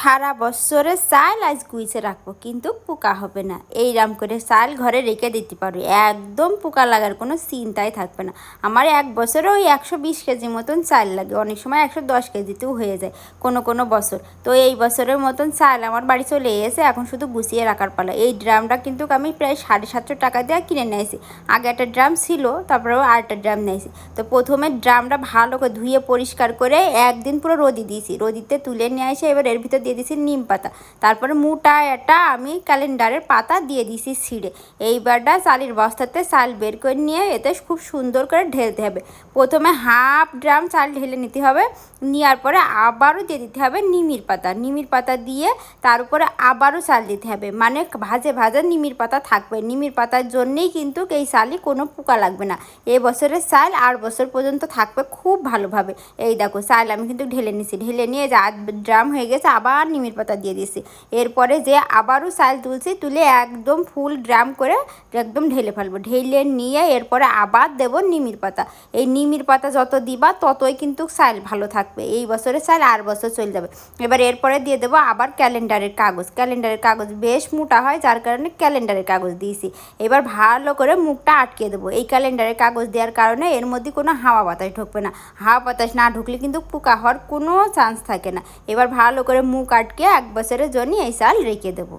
সারা বছরের চাল আজ গুইছে রাখবো, কিন্তু পোকা হবে না। এইরকম করে চাল ঘরে রেখে দিতে পারো, একদম পোকা লাগার কোনো চিন্তাই থাকবে না। আমার এক বছরে ওই 120 কেজি মতন চাল লাগে, অনেক সময় 110 কেজিতেও হয়ে যায় কোনো কোনো বছর। তো এই বছরের মতন চাল আমার বাড়ি চলে এসে, এখন শুধু গুছিয়ে রাখার পালা। এই ড্রামটা কিন্তু আমি প্রায় 750 টাকা দিয়ে কিনে নিয়েছি। আগে একটা ড্রাম ছিল, তারপরেও আরেকটা ড্রাম নিয়েছি। তো প্রথমে ড্রামটা ভালো করে ধুয়ে পরিষ্কার করে একদিন পুরো রোদি দিয়েছি, রোদিতে তুলে নিয়ে এসে এবার এর ভিতর দিয়ে দিয়েছি নিম পাতা। তারপরে মোটা একটা আমি ক্যালেন্ডারের পাতা দিয়ে দিয়েছি ছিঁড়ে। এইবারটা চালের বস্তাতে চাল বের করে নিয়ে এতে খুব সুন্দর করে ঢেলতে হবে। প্রথমে হাফ ড্রাম চাল ঢেলে নিতে হবে, নেওয়ার পরে আবারও দিয়ে দিতে হবে নিমির পাতা। নিমির পাতা দিয়ে তার উপরে আবারও চাল দিতে হবে, মানে ভাজে ভাজে নিমির পাতা থাকবে। নিমির পাতার জন্যেই কিন্তু এই চালে কোনো পোকা লাগবে না। এই বছরের চাল আর বছর পর্যন্ত থাকবে খুব ভালোভাবে। এই দেখো চাল আমি কিন্তু ঢেলে নিছি, ঢেলে নিয়ে যা ড্রাম হয়ে গেছে আবার নিমির পাতা দিয়ে দিয়েছি। এরপরে যে আবারও চাল তুলছি, তুলে একদম ফুল ড্রাম করে একদম ঢেলে ফেলবো। ঢেলে নিয়ে এরপরে আবার দেবো নিমির পাতা। এই নিমির পাতা যত দিবা ততই কিন্তু চাল ভালো থাকবে। এই বছরের চাল আর বছর চলে যাবে। এবার এরপরে দিয়ে দেবো আবার ক্যালেন্ডারের কাগজ। ক্যালেন্ডারের কাগজ বেশ মোটা হয়, যার কারণে ক্যালেন্ডারের কাগজ দিয়েছি। এবার ভালো করে মুখটা আটকে দেবো। এই ক্যালেন্ডারের কাগজ দেওয়ার কারণে এর মধ্যে কোনো হাওয়া বাতাস ঢুকবে না। হাওয়া বাতাস না ঢুকলে কিন্তু পোকা হওয়ার কোনো চান্স থাকে না। এবার ভালো করে মুখ আটকে এক বছরের জন্য এই চাল রেখে দেবো।